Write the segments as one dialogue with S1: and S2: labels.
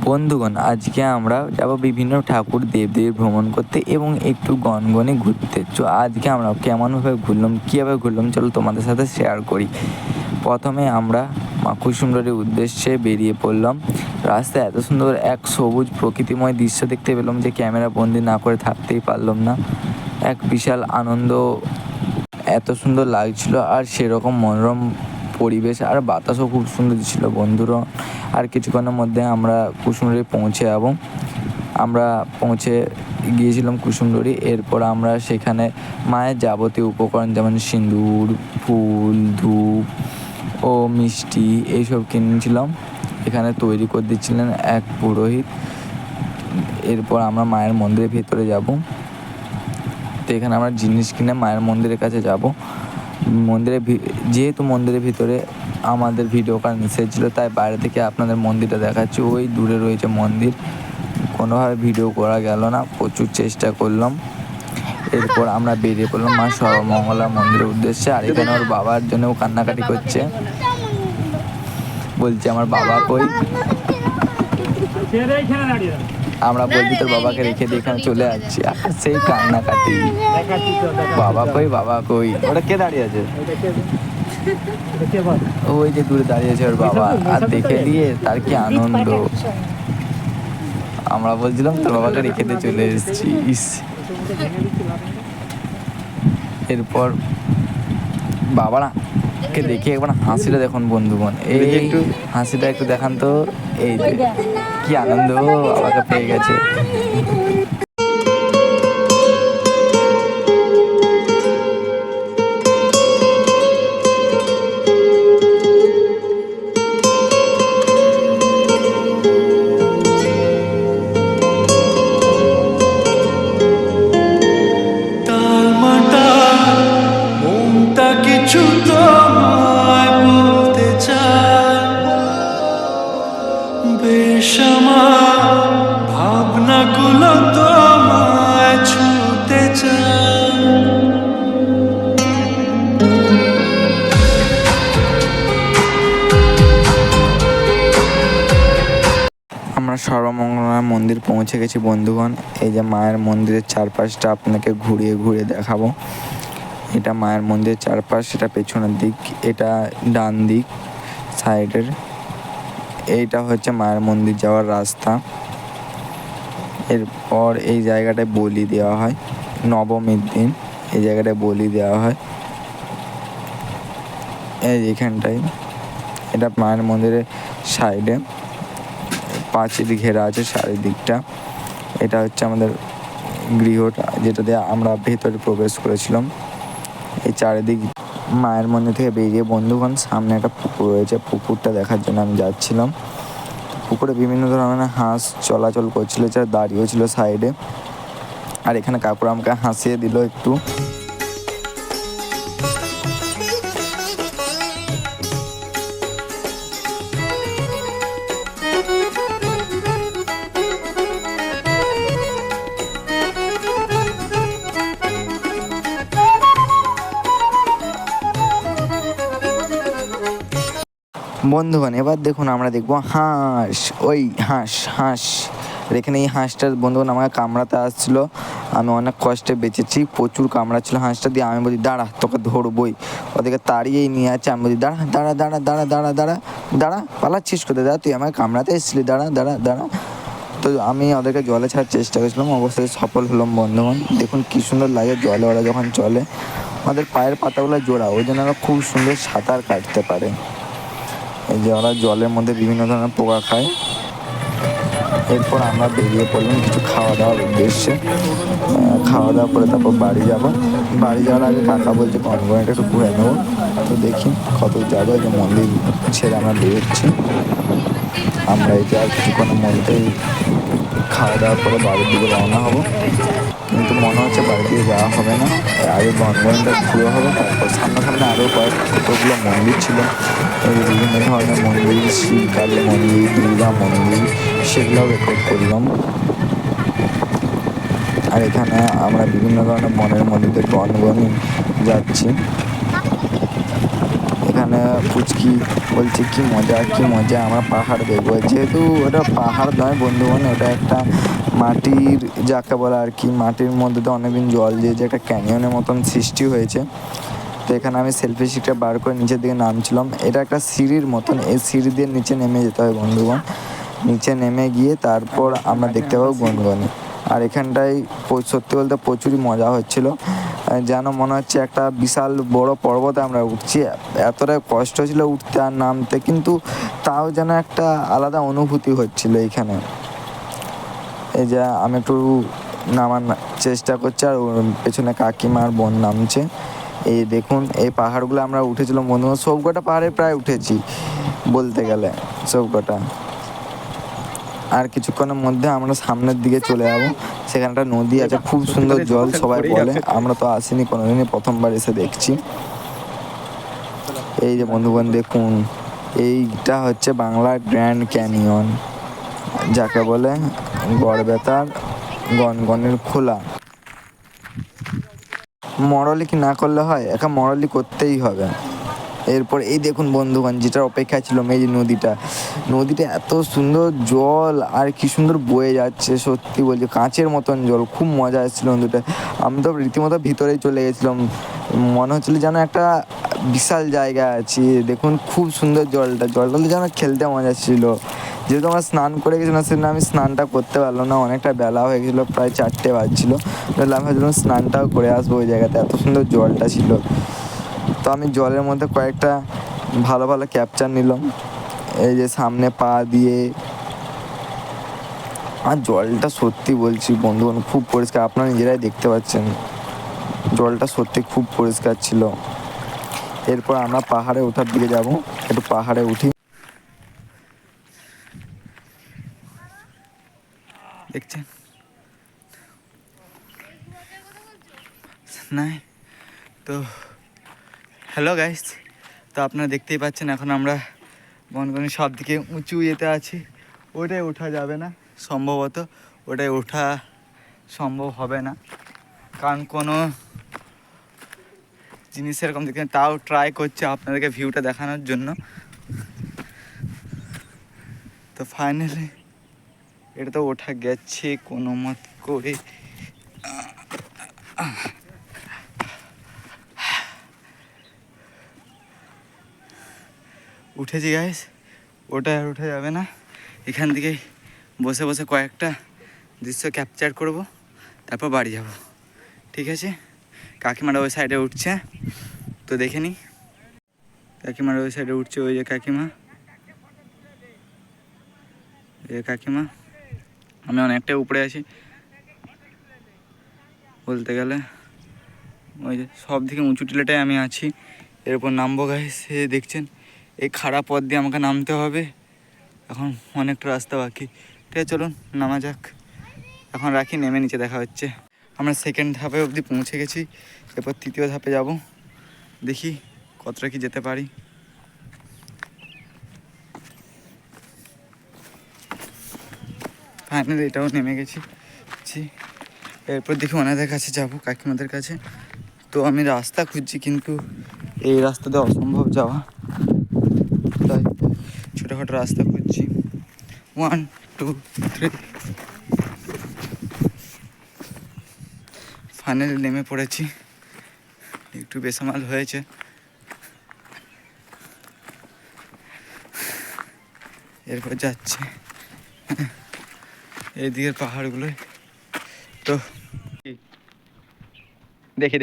S1: বন্ধুগণ, আজকে আমরা যাব বিভিন্ন ঠাকুর দেবদেবীর ভ্রমণ করতে এবং একটু গনগনে ঘুরতে। আজকে আমরা কেমনভাবে ঘুরলাম, কীভাবে ঘুরলাম, চলো তোমাদের সাথে শেয়ার করি। প্রথমে আমরা মা কুসুমডারির উদ্দেশ্যে বেরিয়ে পড়লাম। রাস্তায় এত সুন্দর এক সবুজ প্রকৃতিময় দৃশ্য দেখতে পেলাম যে ক্যামেরা বন্দি না করে থাকতেই পারলাম না। এক বিশাল আনন্দ, এত সুন্দর লাগছিল আর সেরকম মনোরম পরিবেশ আর বাতাসও খুব সুন্দর ছিল বন্ধুরা। আর কিছুক্ষণের মধ্যে আমরা কুসুমডারি পৌঁছে যাব। আমরা পৌঁছে গিয়েছিলাম কুসুমডারি। এরপর আমরা সেখানে মায়ের যাবতীয় উপকরণ যেমন সিঁদুর, ফুল, ধূপ ও মিষ্টি এইসব কিনেছিলাম। এখানে তৈরি করে দিচ্ছিলেন এক পুরোহিত। এরপর আমরা মায়ের মন্দিরের ভেতরে যাব। তো এখানে আমরা জিনিস কিনে মায়ের মন্দিরের কাছে যাব। যেহেতু মন্দিরের ভিতরে আমাদের ভিডিও করা নিষেধ ছিল, তাই বাইরে থেকে আপনাদের মন্দিরটা দেখাচ্ছি। ওই দূরে রয়েছে মন্দির, কোনোভাবে ভিডিও করা গেল না, প্রচুর চেষ্টা করলাম। এরপর আমরা বেরিয়ে পড়লাম মা সর্বমঙ্গলা মন্দিরের উদ্দেশ্যে। আর এখানে ওর বাবার জন্য ও কান্নাকাটি করছে, বলছে আমার বাবা কই। আমরা বলছি তোর বাবাকে রেখে দিয়ে এখানে চলে যাচ্ছি, আর সেই কান্নাকাটি, বাবা কই বাবা কই। ওটা কে দাঁড়িয়ে আছে? ওই যে দূরে দাঁড়িয়েছে ওর বাবা, আর দেখে দিয়ে তার কি আনন্দ। আমরা বলছিলাম তোর বাবাকে রেখে দিয়ে চলে এসেছি। এরপর বাবারা কে দেখে একবার হাসিটা দেখুন বন্ধুগণ, এই একটু হাসিটা একটু দেখান তো। এই কি আনন্দ, বাবাকে পেয়ে গেছে।
S2: কিছু তোমায় বলতে চাই, বেশ আমার ভাবনাগুলো তোমায় ছুতে চাই।
S1: আমরা সর্বমঙ্গলা মন্দির পৌঁছে গেছি বন্ধুগণ। এই যে মায়ের মন্দিরের চারপাশটা আপনাকে ঘুরিয়ে ঘুরিয়ে দেখাবো। এটা মায়ের মন্দিরের চারপাশ, এটা পেছনের দিক, এটা ডান দিক সাইডের। এইটা হচ্ছে মায়ের মন্দির যাওয়ার রাস্তা। এরপর এই জায়গাটায় বলি দেওয়া হয় নবমীর দিন, এই জায়গাটায় বলি দেওয়া হয় এই এখানটায়। এটা মায়ের মন্দিরের সাইডে পাঁচিল ঘেরা আছে চারিদিকটা। এটা হচ্ছে আমাদের গৃহটা, যেটা দিয়ে আমরা ভেতরে প্রবেশ করেছিলাম। এই চারিদিক মায়ের মন্দির থেকে বেরিয়ে বন্ধুগণ সামনে একটা পুকুর রয়েছে, পুকুরটা দেখার জন্য আমি যাচ্ছিলাম। পুকুরে বিভিন্ন ধরনের হাঁস চলাচল করছিল, যারা দাঁড়িয়েও ছিল সাইডে। আর এখানে কাকুরা আমাকে হাসিয়ে দিল একটু। বন্ধুগণ এবার দেখুন আমরা দেখবো হাঁস। ওই হাঁস এখানে এই হাঁসটার বন্ধুগণ আমাকে কামড়াতে আসছিলো। আমি অনেক কষ্টে বেঁচেছি, প্রচুর কামড়াচ্ছিল হাঁসটা দিয়ে। আমি বলি দাঁড়া, তোকে ধরবই। ওদেরকে তাড়িয়েই নিয়ে আছে। আমি বলি দাঁড়া দাঁড়া দাঁড়া দাঁড়া দাঁড়া দাঁড়া দাঁড়া, পালাচ্ছিস কোথায়? দাঁড়া, তুই আমাকে কামড়াতে এসেছিলি, দাঁড়া দাঁড়া দাঁড়া। তো আমি ওদেরকে জলে ছাড়ার চেষ্টা করেছিলাম, অবশ্যই সফল হলাম বন্ধুগণ। দেখুন কী সুন্দর লাগে জলে ওরা যখন চলে। আমাদের পায়ের পাতাগুলো জোড়া, ওই জন্য ওরা খুব সুন্দর সাঁতার কাটতে পারে। এই যে ওরা জলের মধ্যে বিভিন্ন ধরনের পোকা খায়। এরপর আমরা বেরিয়ে পড়লাম কিছু খাওয়া দাওয়ার উদ্দেশ্যে। খাওয়া দাওয়া করে তারপর বাড়ি যাব। বাড়ি যাওয়ার আগে কাকা বলছে গনগনিটা একটু ঘুরে নেবো। তো দেখি কত যাবো। এই যে মন্দির ছেড়ে আমরা বেরোচ্ছি। আমরা এই যে আর কিছুক্ষণের মধ্যেই খাওয়া দাওয়া করে বাড়ির দিকে রওনা হব, কিন্তু মনে হচ্ছে বাড়ির দিকে যাওয়া হবে না। আগে গনগনিটা ঘুরে হবে, তারপর সামনে আরও কতগুলো মন্দির ছিল। বিভিন্ন ধরনের মন্দির, শিব কালী মন্দির, দুর্গা মন্দির, সেগুলোও রেকর্ড করলাম। আর এখানে আমরা বিভিন্ন ধরনের বনের মধ্যে গনগনি যাচ্ছি। এখানে এখানে পুচকি বলছে কি মজা আমরা পাহাড় দেখবো, যেহেতু ওটা পাহাড় নয় বন্ধুগণ, ওটা একটা মাটির যাকে বলে আর কি, মাটির মধ্যে তো অনেকদিন জল দিয়ে যে একটা ক্যানিয়নের মতন সৃষ্টি হয়েছে। তো এখানে আমি সেলফি স্টিকটা বার করে নিচের দিকে নামছিলাম। এটা একটা সিঁড়ির মতন, এই সিঁড়ি দিয়ে নিচে নেমে যেতে হয় বন্ধুগণ। নিচে নেমে গিয়ে তারপর আমরা দেখতে পাবো গনগনি। আর এখানটায় সত্যি বলতে প্রচুরই মজা হচ্ছিলো, যেন মনে হচ্ছে একটা বিশাল বড় পর্বতে আমরা উঠছি। এতটাই কষ্ট ছিল উঠতে আর নামতে, কিন্তু তাও যেন একটা আলাদা অনুভূতি হচ্ছিল এইখানে। এই যে আমি একটু নামার চেষ্টা করছি, আর পেছনে কাকিমা আর বোন নামছে। এই দেখুন এই পাহাড়গুলো আমরা উঠেছিলাম বন্ধু, সবকটা পাহাড়ে প্রায় উঠেছি বলতে গেলে, সবকটা। আর কিছুক্ষণের মধ্যে আমরা সামনের দিকে চলে যাবো। সেখানে একটা নদী আছে, খুব সুন্দর জল, সবাই বলে। আমরা তো আসিনি কোনোদিনই, প্রথমবার এসে দেখছি। এই যে বন্ধুগণ দেখুন, এইটা হচ্ছে বাংলার গ্র্যান্ড ক্যানিয়ন, যাকে বলে গড়বেতার গনগনির খোলা। মরলি কি না করলে হয়, একা মরলি করতেই হবে। এরপর এই দেখুন বন্ধুগণ, যেটার অপেক্ষা ছিল এই যে নদীটা এত সুন্দর জল, আর কি সুন্দর বয়ে যাচ্ছে, সত্যি বলছি কাঁচের মতন জল, খুব মজা এসেছিলো নদীটা। আমি তো রীতিমতো ভিতরেই চলে গেছিলাম, মনে হচ্ছিলো যেন একটা বিশাল জায়গা আছি। দেখুন খুব সুন্দর জলটা যেন খেলতে মজা ছিল। যেহেতু আমরা স্নান করে গেছিলাম, সেদিন আমি স্নানটা করতে পারলাম না, অনেকটা বেলা হয়ে গেছিলো, প্রায় 4টে বাজছিলো। তাহলে আমি ভাবছিলাম স্নানটাও করে আসবো ওই জায়গাতে, এত সুন্দর জলটা ছিল। তো আমি জলের মধ্যে কয়েকটা ভালো ক্যাপচার নিলাম, এই যে সামনে পা দিয়ে। আর জলটা সত্যি বলছি বন্ধুগণ খুব পরিষ্কার, আপনারা নিজেরাই দেখতে পাচ্ছেন জলটা সত্যি খুব পরিষ্কার ছিল। এরপর আমরা পাহাড়ে ওঠার দিকে যাব, একটু পাহাড়ে উঠি। দেখছেন নাই তো, হ্যালো গাইস, তো আপনারা দেখতেই পাচ্ছেন এখন আমরা গনগনি সব দিকে উঁচু ইয়েতে আছি। ওটাই ওঠা যাবে না সম্ভবত, ওটাই ওঠা সম্ভব হবে না, কারণ কোনো জিনিস এরকম দেখে, তাও ট্রাই করছে আপনাদেরকে ভিউটা দেখানোর জন্য। তো ফাইনালি এটা তো ওঠা গেছে কোনো মত করে। উঠেছি গাইস, ওটা আর ওঠা যাবে না। এখান থেকেই বসে বসে কয়েকটা দৃশ্য ক্যাপচার করব, তারপর বাড়ি যাব, ঠিক আছে? কাকিমারা ওই সাইডে উঠছে, তো দেখে নি। কাকিমারা ওই সাইডে উঠছে, ওই যে কাকিমা, কাকিমা। আমি অনেকটাই উপরে আছি বলতে গেলে, ওই যে সব থেকে উঁচু টিলাটায় আমি আছি। এরপর নামবো গাইস, দেখছেন এই খারাপ পথ দিয়ে আমাকে নামতে হবে, এখন অনেকটা রাস্তা বাকি। ঠিক আছে চলুন নামা যাক, এখন রাখি, নেমে নিচে দেখা হচ্ছে। আমরা সেকেন্ড ধাপে অবধি পৌঁছে গেছি, এরপর তৃতীয় ধাপে যাব, দেখি কতটা কি যেতে পারি। ফাইনালি এটাও নেমে গেছি। এরপর দেখি ওনাদের কাছে যাব, কাকিমাদের কাছে। তো আমি রাস্তা খুঁজছি, কিন্তু এই রাস্তাতে অসম্ভব যাওয়া, তাই ছোটোখাটো রাস্তা খুঁজছি। 1 2 3 ফাইনালি নেমে পড়েছি, একটু বেসামাল হয়েছে। এরপর যাচ্ছে এইদিকের পাহাড়গুলোয়। তো দেখি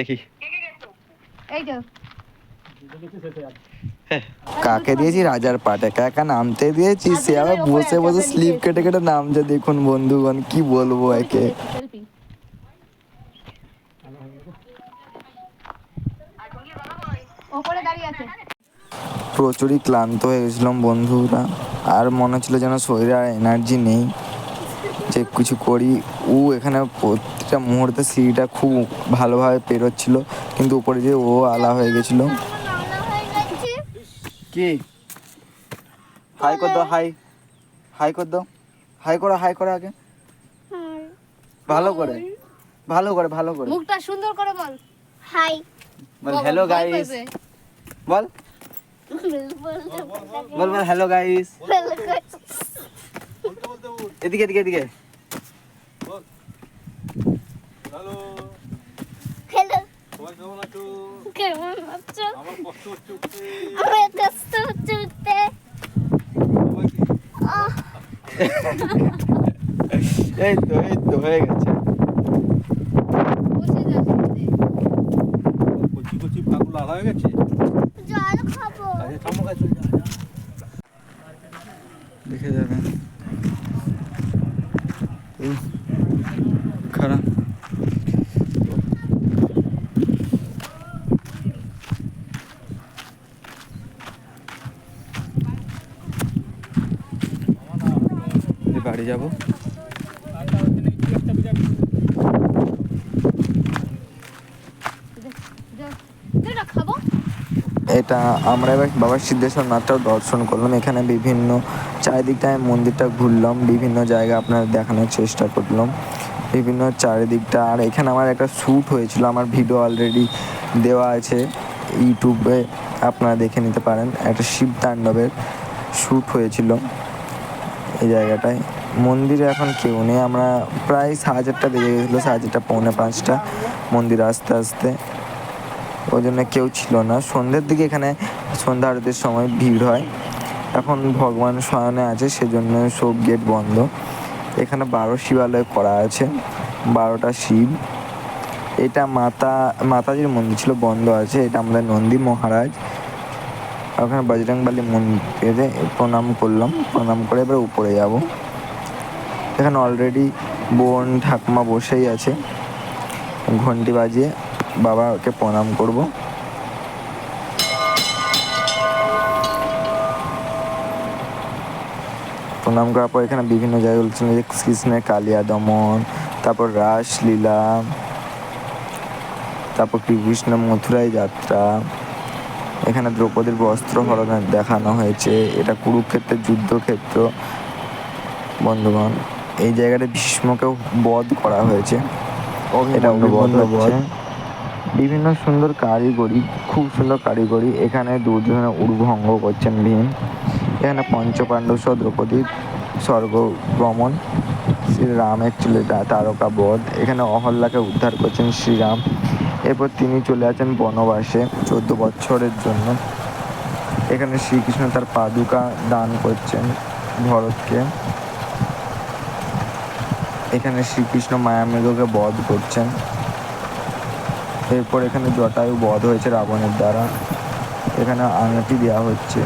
S1: কাকে দিয়েছি রাজার পাট, একা একা নামতে দিয়েছি, সে আবার বসে বসে স্লিপ কেটে কেটে নামছে। দেখুন বন্ধুগণ কি বলবো একে। প্রচুরই ক্লান্ত হয়ে গেছিলাম বন্ধুরা, আর মনে হচ্ছিল যেন শরীরে আর এনার্জি নেই যে কিছু করি। এখানে প্রতিটা মুহূর্তে সিঁড়িটা খুব ভালোভাবে পেরোচ্ছিল, কিন্তু উপরে যে আলা হয়ে গেছিল। কি হাই কর দাও, হাই কর দাও, হাই করো আগে, ভালো করে
S3: মুখটা সুন্দর করে বল, হাই
S1: বল, হ্যালো গাইস বল, বল বল হ্যালো গাইস। এদিকে এদিকে এদিকে।
S2: হ্যালো
S3: হ্যালো,
S2: সবাই কেমন আছো?
S3: কেমন আছো?
S2: আমার কষ্ট হচ্ছে উঠতে।
S3: আমার কষ্ট হচ্ছে উঠতে।
S2: সবাইকে
S3: আহ,
S1: এই তো হয়ে গেছে।
S2: কচি কচি পাগুলো আলা হয়ে গেছে।
S3: জল খাবো।
S2: আরে থামো গাছে যা যা।
S1: দেখে যাবেন। খারাপ। বাড়ি যাব।
S3: খাবো।
S1: এটা আমরা এবার বাবা সিদ্ধেশ্বর নাথটাও দর্শন করলাম। এখানে বিভিন্ন চারিদিকটায় মন্দিরটা ঘুরলাম, বিভিন্ন জায়গা আপনার দেখানোর চেষ্টা করলাম, বিভিন্ন চারিদিকটা। আর এখানে আমার একটা শ্যুট হয়েছিল, আমার ভিডিও অলরেডি দেওয়া আছে ইউটিউবে, আপনারা দেখে নিতে পারেন। একটা শিব তাণ্ডবের শ্যুট হয়েছিল এই জায়গাটায়। মন্দিরে এখন কেউ নেই। আমরা প্রায় 4:30 বেজে গেছিলো, 4:30 পৌনে 5টা মন্দির আসতে আসতে, ওই জন্য কেউ ছিল না। সন্ধ্যের দিকে এখানে সন্ধ্যা আরতির সময় ভিড় হয়। এখন ভগবান শয়নে আছে, সেজন্য সব গেট বন্ধ। এখানে 12 শিবালয় করা আছে, 12টা শিব। এটা মাতাজির মন্দির ছিল, বন্ধ আছে। এটা আমাদের নন্দী মহারাজ। ওখানে বজরংবলী মন্দিরে প্রণাম করলাম, প্রণাম করে এবার উপরে যাব। এখানে অলরেডি বোন ঠাকুমা বসেই আছে, ঘন্টি বাজিয়ে বাবাকে প্রণাম করব। প্রণাম করার পর এখানে বিভিন্ন জায়গায় বলছিল যে কৃষ্ণের কালিয়া দমন, তারপর রাসলীলা, তারপর কৃষ্ণ মথুরায় যাত্রা। এখানে দ্রৌপদীর বস্ত্র হরণ দেখানো হয়েছে। এটা কুরুক্ষেত্রের যুদ্ধক্ষেত্র বন্ধুগণ। এই জায়গাটা ভীষ্মকেও বধ করা হয়েছে, এটা অভিমন্যু বধ। বিভিন্ন সুন্দর কারিগরি, খুব সুন্দর কারিগরি। এখানে দুর্যোধনের উড়ভঙ্গ করছেন ভীম। এখানে পঞ্চপাণ্ডব সহ দ্রৌপদীর স্বর্গগমন, শ্রীরামের চলে তারকা বধ। এখানে অহল্যাকে উদ্ধার করছেন শ্রীরাম। এরপর তিনি চলে আছেন বনবাসে 14 বছরের জন্য। এখানে শ্রীকৃষ্ণ তার পাদুকা দান করছেন ভরতকে। এখানে শ্রীকৃষ্ণ মায়ামেঘকে বধ করছেন। এরপর এখানে জটায়ু বধ হয়েছে রাবণের দ্বারা। এখানে আংটি দেওয়া হচ্ছে।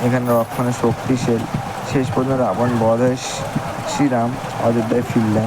S1: এখানে রক্ষণের শক্তিশীল। শেষ পর্যন্ত রাবণ বধ হয়ে শ্রীরাম অযোধ্যায় ফিরলেন।